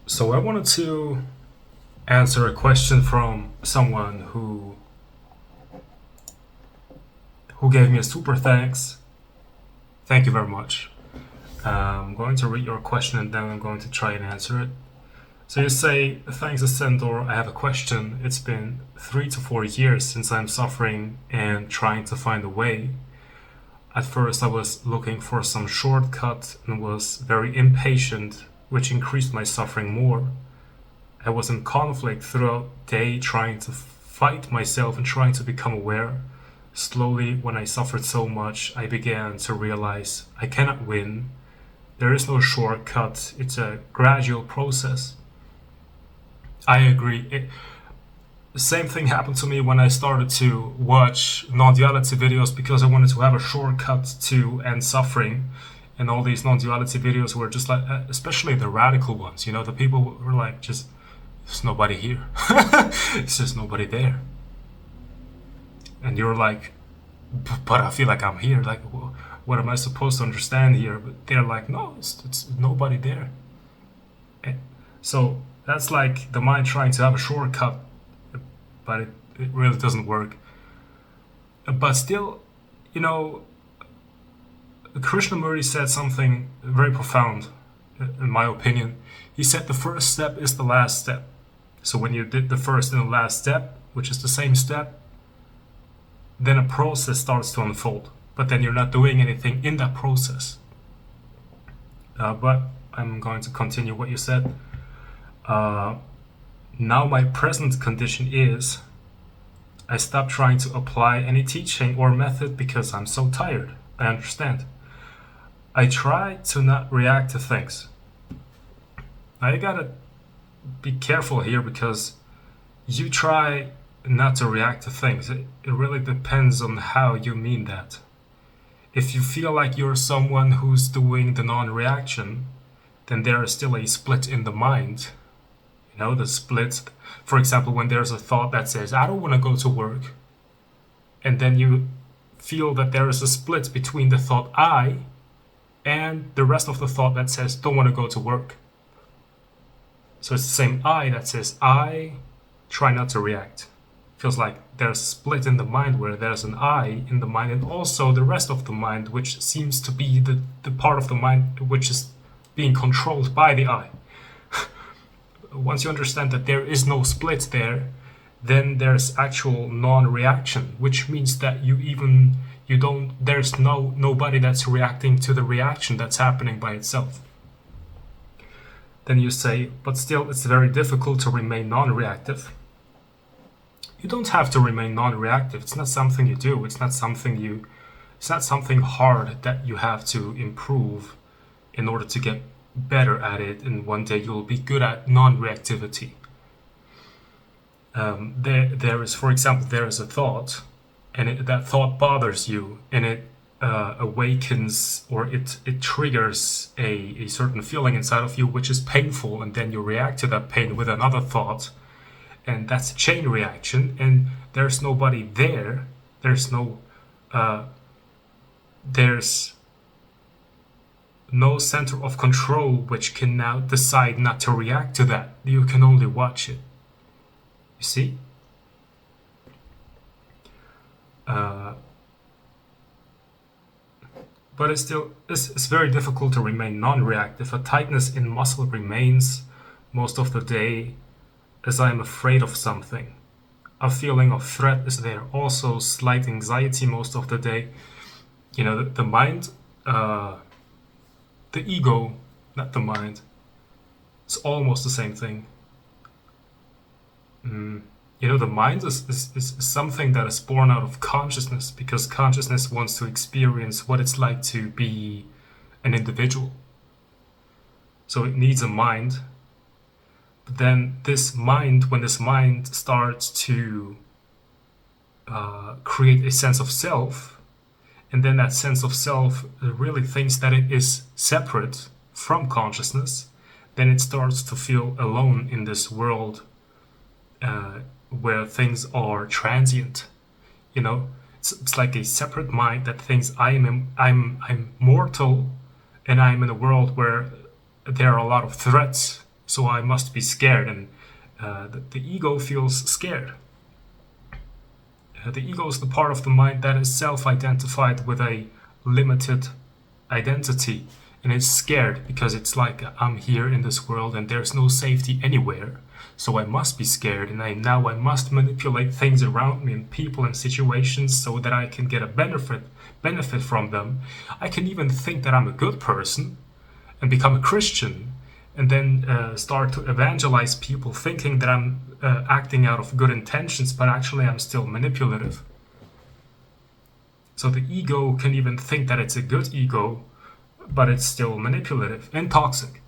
So I wanted to answer a question from someone who gave me a super thanks. Thank you very much. I'm going to read your question and then I'm going to try and answer it. So you say, thanks Ascendor, I have a question. It's been 3 to 4 years since I'm suffering and trying to find a way. At first I was looking for some shortcut and was very impatient, which increased my suffering more. I was in conflict throughout the day, trying to fight myself and trying to become aware. Slowly, when I suffered so much, I began to realize I cannot win. There is no shortcut, it's a gradual process. I agree. The same thing happened to me when I started to watch non-duality videos because I wanted to have a shortcut to end suffering. And all these non-duality videos were just like, especially the radical ones, the people were like, just, there's nobody here. It's just nobody there. And you're like, but I feel like I'm here. Like, what am I supposed to understand here? But they're like, no, it's nobody there. So that's like the mind trying to have a shortcut, but it really doesn't work. But still, Krishnamurti said something very profound, in my opinion. He said the first step is the last step. So when you did the first and the last step, which is the same step, then a process starts to unfold. But then you're not doing anything in that process. But I'm going to continue what you said. Now my present condition is I stopped trying to apply any teaching or method because I'm so tired. I understand. I try to not react to things. I gotta be careful here because you try not to react to things. It really depends on how you mean that. If you feel like you're someone who's doing the non-reaction, then there is still a split in the mind. The split, for example, when there's a thought that says, I don't want to go to work, and then you feel that there is a split between the thought I and the rest of the thought that says, don't want to go to work. So it's the same I that says, I try not to react. Feels like there's a split in the mind where there's an I in the mind and also the rest of the mind, which seems to be the part of the mind which is being controlled by the I. Once you understand that there is no split there, then there's actual non-reaction, which means that there's nobody that's reacting to the reaction that's happening by itself. Then you say, but still it's very difficult to remain non-reactive. You don't have to remain non-reactive. It's not something you do. It's not something hard that you have to improve in order to get better at it, and one day you'll be good at non-reactivity. There is, for example, there is a thought, and that thought bothers you, and it awakens or it triggers a certain feeling inside of you which is painful, and then you react to that pain with another thought, and that's a chain reaction, and there's nobody there. There's no center of control which can now decide not to react to that. You can only watch it. You see? But it's very difficult to remain non-reactive. A tightness in muscle remains most of the day as I am afraid of something. A feeling of threat is there. Also slight anxiety most of the day. The mind, the ego, not the mind, it's almost the same thing. The mind is something that is born out of consciousness, because consciousness wants to experience what it's like to be an individual. So it needs a mind. But then when this mind starts to create a sense of self, and then that sense of self really thinks that it is separate from consciousness, then it starts to feel alone in this world where things are transient. It's like a separate mind that thinks I'm mortal, and I'm in a world where there are a lot of threats, so I must be scared, and the ego feels scared. The ego is the part of the mind that is self-identified with a limited identity, and it's scared because it's like, I'm here in this world and there's no safety anywhere, so I must be scared, and now I must manipulate things around me and people and situations so that I can get a benefit from them. I can even think that I'm a good person and become a Christian, and then start to evangelize people, thinking that I'm acting out of good intentions, but actually I'm still manipulative. So the ego can even think that it's a good ego, but it's still manipulative and toxic.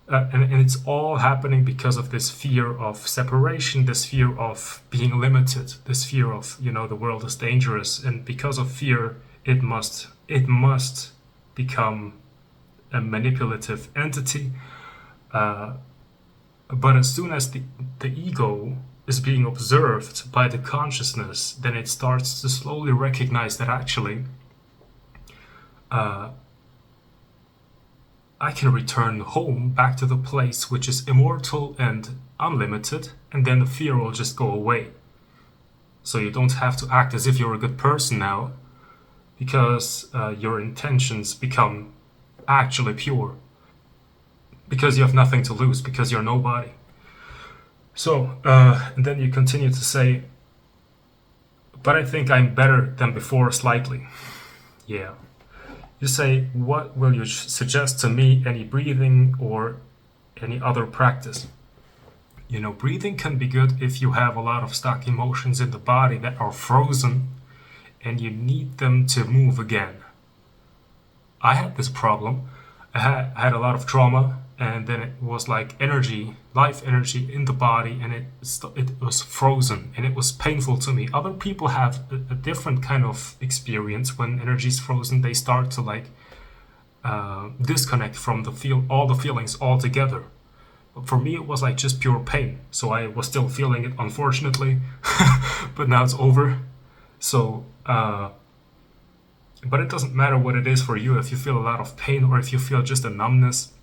And it's all happening because of this fear of separation, this fear of being limited, this fear of, the world is dangerous. And because of fear, it must become a manipulative entity. But as soon as the ego is being observed by the consciousness, then it starts to slowly recognize that actually I can return home back to the place which is immortal and unlimited, and then the fear will just go away. So you don't have to act as if you're a good person now, because your intentions become actually pure. Because you have nothing to lose, because you're nobody. So, and then you continue to say, but I think I'm better than before slightly. Yeah. You say, what will you suggest to me? Any breathing or any other practice? Breathing can be good if you have a lot of stuck emotions in the body that are frozen and you need them to move again. I had this problem. I had a lot of trauma, and then it was like energy, life energy in the body, and it was frozen, and it was painful to me. Other people have a different kind of experience. When energy is frozen, they start to disconnect from all the feelings altogether. But for me, it was like just pure pain. So I was still feeling it, unfortunately, but now it's over. So, but it doesn't matter what it is for you. If you feel a lot of pain or if you feel just a numbness,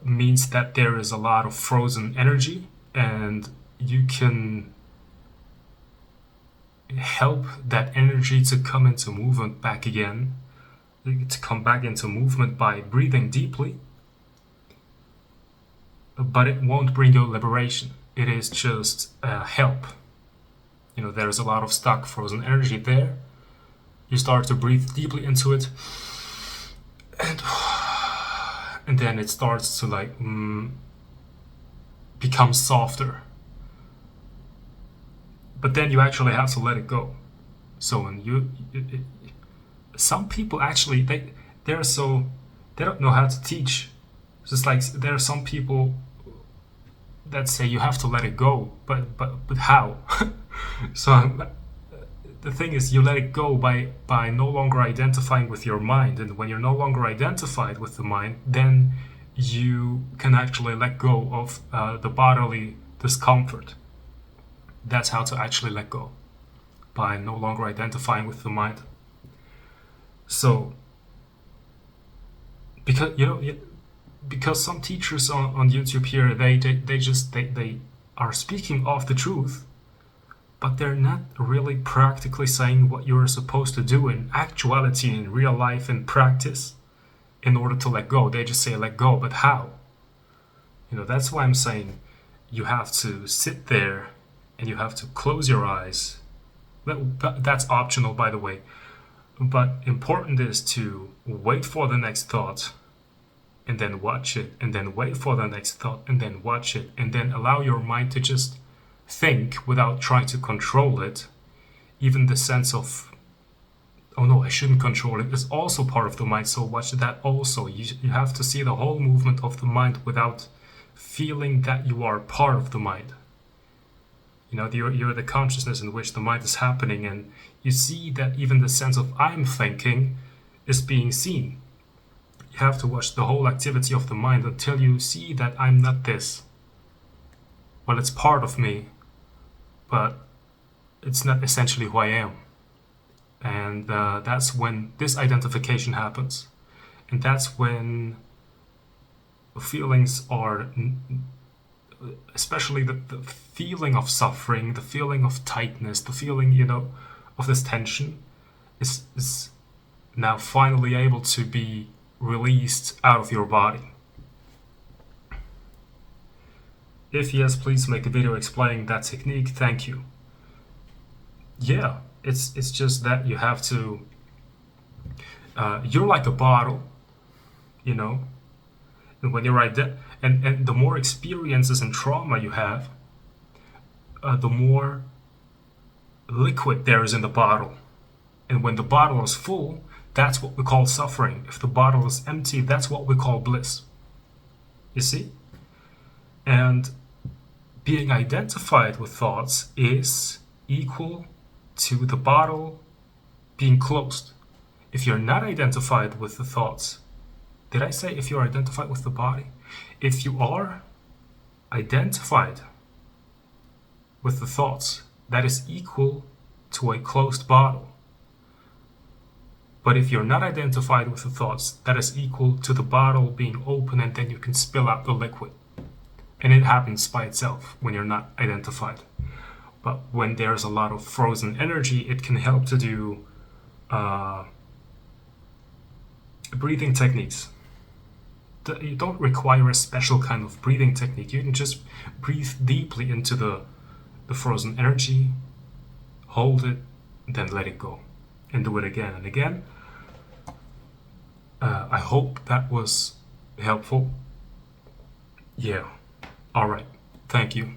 means that there is a lot of frozen energy, and you can help that energy to come into movement back again, to come back into movement by breathing deeply. But it won't bring you liberation. It is just help. There's a lot of stuck frozen energy there. You start to breathe deeply into it, and then it starts to become softer. But then you actually have to let it go. So when some people actually they don't know how to teach. It's just like there are some people that say you have to let it go, but how? So the thing is, you let it go by no longer identifying with your mind, and when you're no longer identified with the mind, then you can actually let go of the bodily discomfort. That's how to actually let go, by no longer identifying with the mind. So because some teachers on YouTube here, they are speaking of the truth, but they're not really practically saying what you're supposed to do in actuality, in real life, in practice, in order to let go. They just say let go, but how? That's why I'm saying you have to sit there and you have to close your eyes. That's optional, by the way. But important is to wait for the next thought, and then watch it, and then wait for the next thought, and then watch it, and then allow your mind to just think without trying to control it. Even the sense of, oh no, I shouldn't control it, is also part of the mind, so watch that also. You have to see the whole movement of the mind without feeling that you are part of the mind. You're the consciousness in which the mind is happening, and you see that even the sense of I'm thinking is being seen. You have to watch the whole activity of the mind until you see that I'm not this. Well, it's part of me, but it's not essentially who I am. And that's when this identification happens. And that's when feelings are, especially the feeling of suffering, the feeling of tightness, the feeling, you know, of this tension is now finally able to be released out of your body. If yes, please make a video explaining that technique. Thank you. Yeah, it's just that you have to, you're like a bottle, you know, and when you're right there, and the more experiences and trauma you have, the more liquid there is in the bottle. And when the bottle is full, that's what we call suffering. If the bottle is empty, that's what we call bliss. You see? And being identified with thoughts is equal to the bottle being closed. If you're not identified with the thoughts, did I say if you're identified with the body? If you are identified with the thoughts, that is equal to a closed bottle. But if you're not identified with the thoughts, that is equal to the bottle being open, and then you can spill out the liquid. And it happens by itself when you're not identified. But when there's a lot of frozen energy, it can help to do breathing techniques. You don't require a special kind of breathing technique. You can just breathe deeply into the frozen energy, hold it, then let it go, and do it again and again. I hope that was helpful. Yeah. All right. Thank you.